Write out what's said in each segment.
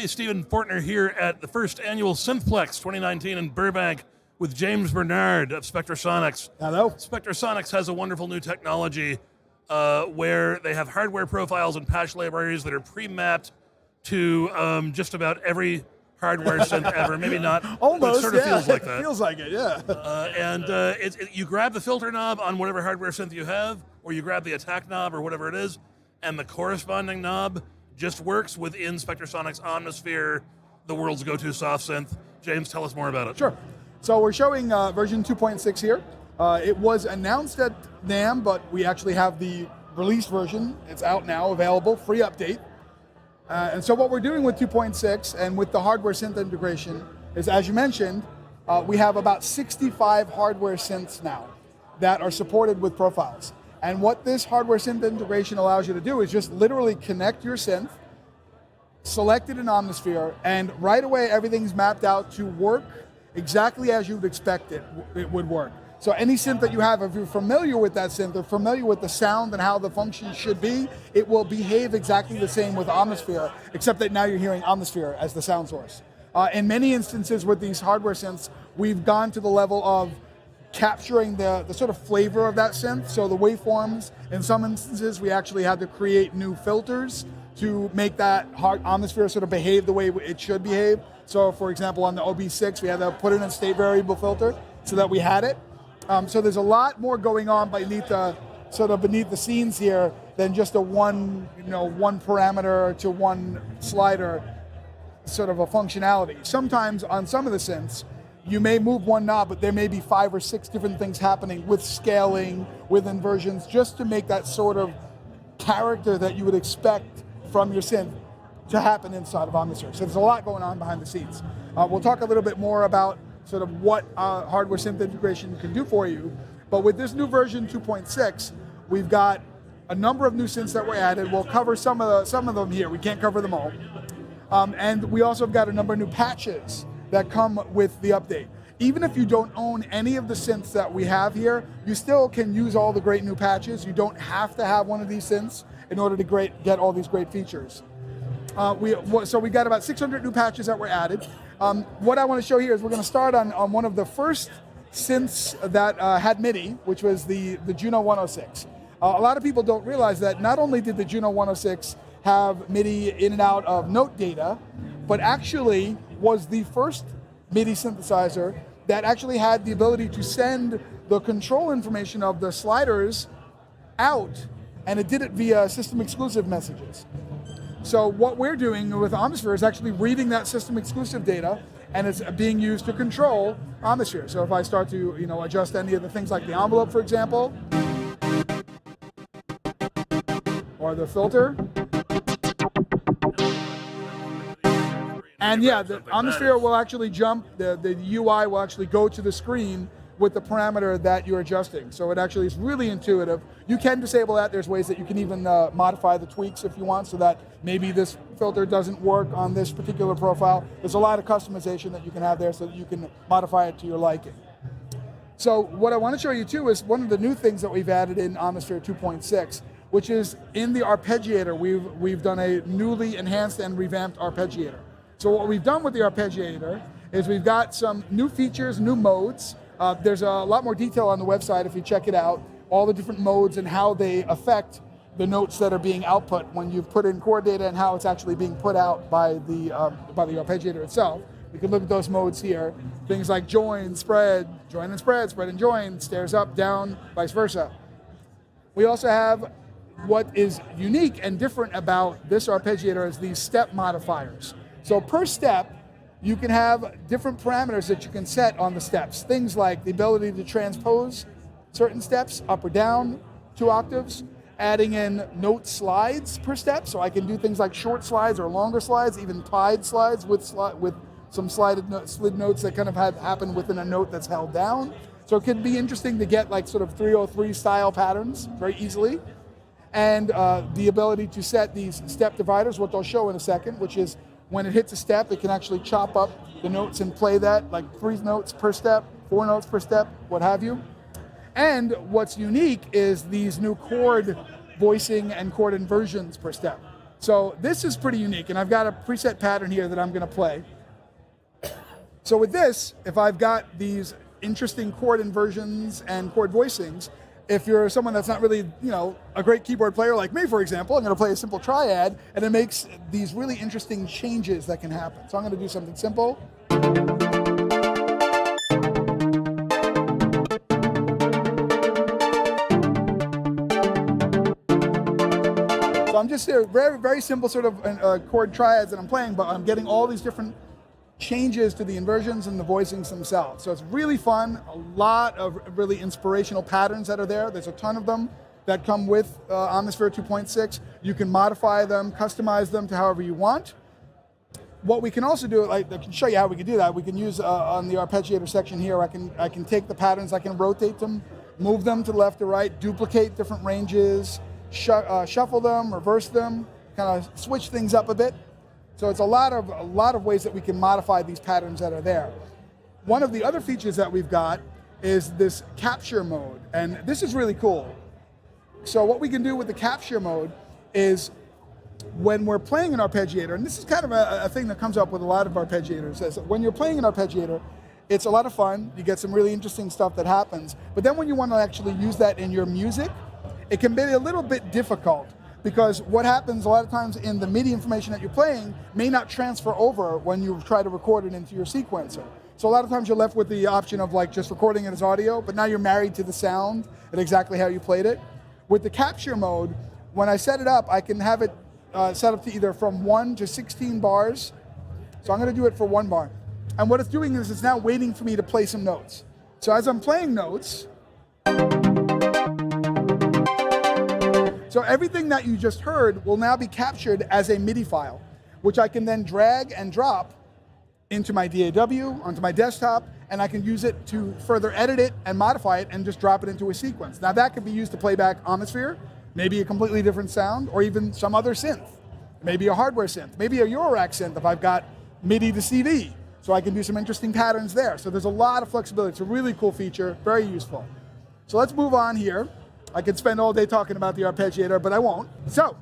everybody. Stephen Fortner here at the first annual Synthplex 2019 in Burbank with James Bernard of Spectrasonics. Hello. Spectrasonics has a wonderful new technology where they have hardware profiles and patch libraries that are pre-mapped to just about every hardware synth ever. Maybe not. Almost, but it sort of feels like that. It feels like it, yeah. You grab the filter knob on whatever hardware synth you have, or you grab the attack knob or whatever it is, and the corresponding knob just works within Spectrasonics Omnisphere, the world's go-to soft synth. James, tell us more about it. Sure. So we're showing version 2.6 here. It was announced at NAMM, but we actually have the released version. It's out now, available, free update. And so what we're doing with 2.6 and with the hardware synth integration is, as you mentioned, we have about 65 hardware synths now that are supported with profiles. And what this hardware synth integration allows you to do is just literally connect your synth, select it in Omnisphere, and right away everything's mapped out to work exactly as you would expect it would work. So any synth that you have, if you're familiar with that synth or familiar with the sound and how the function should be, it will behave exactly the same with Omnisphere, except that now you're hearing Omnisphere as the sound source. In many instances with these hardware synths, we've gone to the level of capturing the sort of flavor of that synth. So the waveforms, in some instances, we actually had to create new filters to make that Omnisphere sort of behave the way it should behave. So for example, on the OB6, we had to put in a state variable filter so that we had it. So there's a lot more going on beneath the scenes here than just a one parameter to one slider sort of a functionality. Sometimes on some of the synths, you may move one knob, but there may be 5 or 6 different things happening with scaling, with inversions, just to make that sort of character that you would expect from your synth to happen inside of Omnisphere. So there's a lot going on behind the scenes. We'll talk a little bit more about sort of what hardware synth integration can do for you. But with this new version 2.6, we've got a number of new synths that were added. We'll cover some of them here. We can't cover them all. And we also have got a number of new patches that come with the update. Even if you don't own any of the synths that we have here, you still can use all the great new patches. You don't have to have one of these synths in order to get all these great features. So we got about 600 new patches that were added. What I want to show here is we're going to start on one of the first synths that had MIDI, which was the Juno 106. A lot of people don't realize that not only did the Juno 106 have MIDI in and out of note data, but actually was the first MIDI synthesizer that actually had the ability to send the control information of the sliders out, and it did it via system exclusive messages. So what we're doing with Omnisphere is actually reading that system exclusive data, and it's being used to control Omnisphere. So if I start to adjust any of the things like the envelope, for example, or the filter, and yeah, the Omnisphere will actually jump, the UI will actually go to the screen with the parameter that you're adjusting. So it actually is really intuitive. You can disable that. There's ways that you can even modify the tweaks if you want, so that maybe this filter doesn't work on this particular profile. There's a lot of customization that you can have there so that you can modify it to your liking. So what I want to show you too is one of the new things that we've added in Omnisphere 2.6, which is in the arpeggiator. We've done a newly enhanced and revamped arpeggiator. So what we've done with the arpeggiator is we've got some new features, new modes. There's a lot more detail on the website if you check it out, all the different modes and how they affect the notes that are being output when you put in chord data and how it's actually being put out by the arpeggiator itself. You can look at those modes here. Things like join and spread and join, stairs up, down, vice versa. We also have what is unique and different about this arpeggiator is these step modifiers. So per step, you can have different parameters that you can set on the steps. Things like the ability to transpose certain steps up or down 2 octaves, adding in note slides per step. So I can do things like short slides or longer slides, even pied slides with some slid notes that kind of happen within a note that's held down. So it can be interesting to get like sort of 303 style patterns very easily. And the ability to set these step dividers, which I'll show in a second, which is when it hits a step, it can actually chop up the notes and play that, like 3 notes per step, 4 notes per step, what have you. And what's unique is these new chord voicing and chord inversions per step. So this is pretty unique, and I've got a preset pattern here that I'm going to play. So with this, if I've got these interesting chord inversions and chord voicings, if you're someone that's not really, a great keyboard player like me, for example, I'm going to play a simple triad, and it makes these really interesting changes that can happen. So I'm going to do something simple. So I'm just here, very, very simple sort of chord triads that I'm playing, but I'm getting all these different changes to the inversions and the voicings themselves. So it's really fun, a lot of really inspirational patterns that are there. There's a ton of them that come with Omnisphere 2.6. You can modify them, customize them to however you want. What we can also do, I can show you how we can do that. We can use on the arpeggiator section here, I can take the patterns, I can rotate them, move them to the left or right, duplicate different ranges, shuffle them, reverse them, kind of switch things up a bit. So it's a lot of ways that we can modify these patterns that are there. One of the other features that we've got is this capture mode, and this is really cool. So what we can do with the capture mode is when we're playing an arpeggiator, and this is kind of a thing that comes up with a lot of arpeggiators, is when you're playing an arpeggiator, it's a lot of fun, you get some really interesting stuff that happens, but then when you want to actually use that in your music, it can be a little bit difficult. Because what happens a lot of times in the MIDI information that you're playing may not transfer over when you try to record it into your sequencer. So a lot of times you're left with the option of just recording it as audio, but now you're married to the sound and exactly how you played it. With the capture mode, when I set it up, I can have it set up to either from 1 to 16 bars. So I'm going to do it for 1 bar. And what it's doing is it's now waiting for me to play some notes. So as I'm playing notes, so everything that you just heard will now be captured as a MIDI file, which I can then drag and drop into my DAW, onto my desktop, and I can use it to further edit it and modify it and just drop it into a sequence. Now that could be used to play back Omnisphere, maybe a completely different sound, or even some other synth, maybe a hardware synth, maybe a Eurorack synth if I've got MIDI to CV, so I can do some interesting patterns there. So there's a lot of flexibility. It's a really cool feature, very useful. So let's move on here. I could spend all day talking about the arpeggiator, but I won't. So,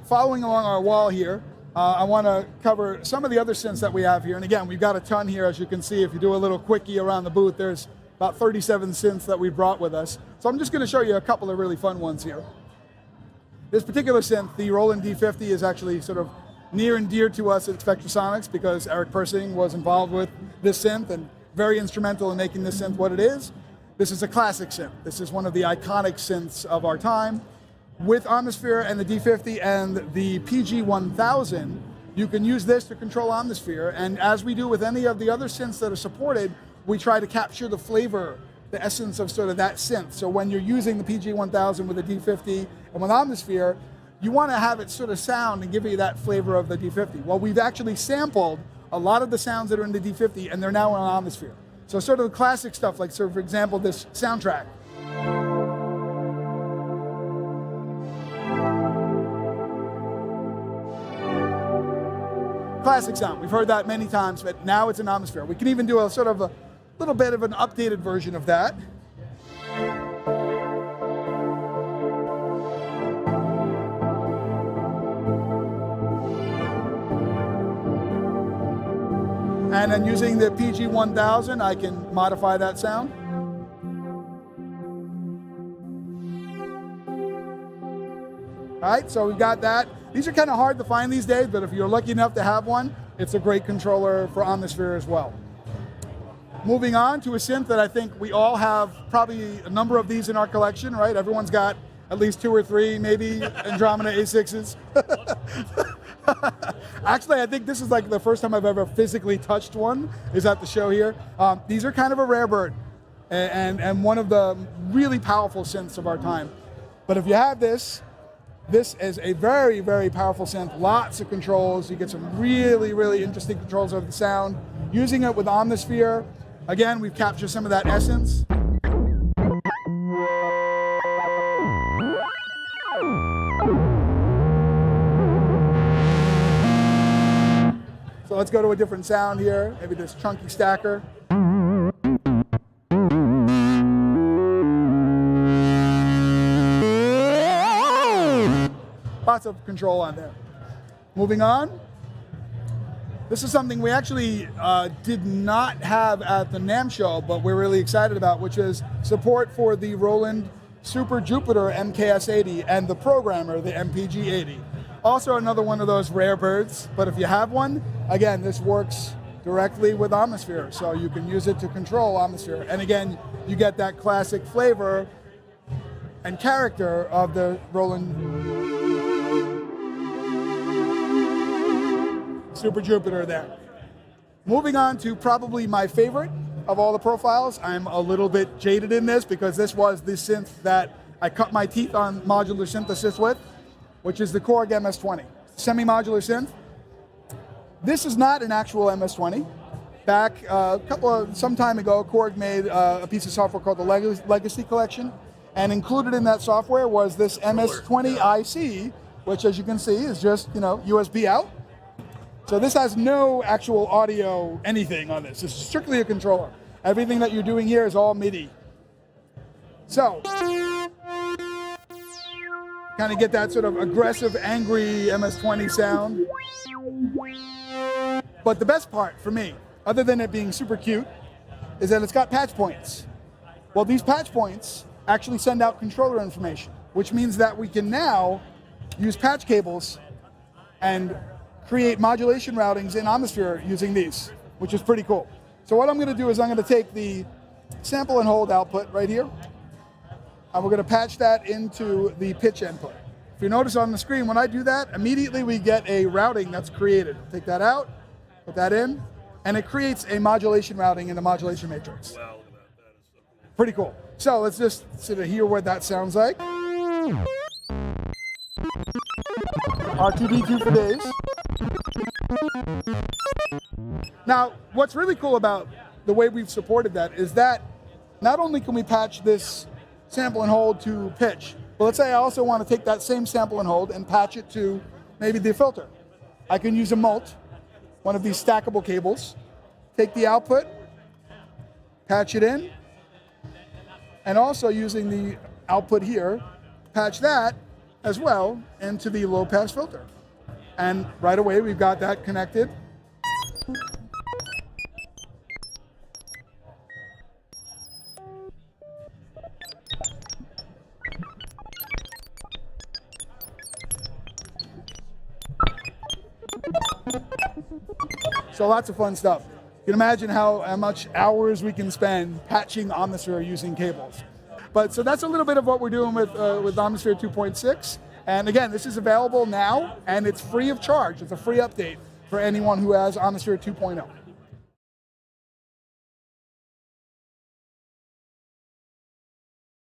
following along our wall here, I want to cover some of the other synths that we have here. And again, we've got a ton here, as you can see. If you do a little quickie around the booth, there's about 37 synths that we brought with us. So I'm just going to show you a couple of really fun ones here. This particular synth, the Roland D50, is actually sort of near and dear to us at Spectrasonics because Eric Persing was involved with this synth and very instrumental in making this synth what it is. This is a classic synth. This is one of the iconic synths of our time. With Omnisphere and the D50 and the PG-1000, you can use this to control Omnisphere. And as we do with any of the other synths that are supported, we try to capture the flavor, the essence of sort of that synth. So when you're using the PG-1000 with the D50 and with Omnisphere, you want to have it sort of sound and give you that flavor of the D50. Well, we've actually sampled a lot of the sounds that are in the D50, and they're now on Omnisphere. So sort of the classic stuff, like, so for example, this soundtrack. Classic sound. We've heard that many times, but now it's an Omnisphere. We can even do a sort of a little bit of an updated version of that. And then using the PG-1000, I can modify that sound. All right, so we've got that. These are kind of hard to find these days, but if you're lucky enough to have one, it's a great controller for Omnisphere as well. Moving on to a synth that I think we all have probably a number of these in our collection, right? Everyone's got at least 2 or 3, maybe Andromeda A6s. Actually, I think this is like the first time I've ever physically touched one, is at the show here. These are kind of a rare bird and one of the really powerful synths of our time. But if you have this is a very, very powerful synth, lots of controls. You get some really, really interesting controls over the sound. Using it with Omnisphere, again, we've captured some of that essence. So let's go to a different sound here, maybe this chunky stacker. lots of control on there. Moving on. This is something we actually did not have at the NAMM show, but we're really excited about, which is support for the Roland Super Jupiter MKS80 and the programmer, the MPG80. Also another one of those rare birds, but if you have one, again, this works directly with Omnisphere, so you can use it to control Omnisphere. And again, you get that classic flavor and character of the Roland Super Jupiter there. Moving on to probably my favorite of all the profiles. I'm a little bit jaded in this because this was the synth that I cut my teeth on modular synthesis with, which is the Korg MS-20, semi-modular synth. This is not an actual MS-20. Back some time ago, Korg made a piece of software called the Legacy Collection, and included in that software was this MS-20 IC, which, as you can see, is just USB out. So this has no actual audio anything on this. It's strictly a controller. Everything that you're doing here is all MIDI. So, kind of get that sort of aggressive, angry MS-20 sound. But the best part for me, other than it being super cute, is that it's got patch points. Well, these patch points actually send out controller information, which means that we can now use patch cables and create modulation routings in Omnisphere using these, which is pretty cool. So what I'm going to do is I'm going to take the sample and hold output right here, and we're going to patch that into the pitch input. If you notice on the screen, when I do that, immediately we get a routing that's created. Take that out, put that in, and it creates a modulation routing in the modulation matrix. Wow, look at that. That is so cool. Pretty cool. So let's just sort of hear what that sounds like. R2D2 for days. Now, what's really cool about the way we've supported that is that not only can we patch this sample and hold to pitch, but let's say I also want to take that same sample and hold and patch it to maybe the filter. I can use a mult, one of these stackable cables, take the output, patch it in, and also using the output here, patch that as well into the low pass filter. And right away we've got that connected. So lots of fun stuff. You can imagine how much hours we can spend patching Omnisphere using cables. But so that's a little bit of what we're doing with Omnisphere 2.6. And again, this is available now, and it's free of charge. It's a free update for anyone who has Omnisphere 2.0.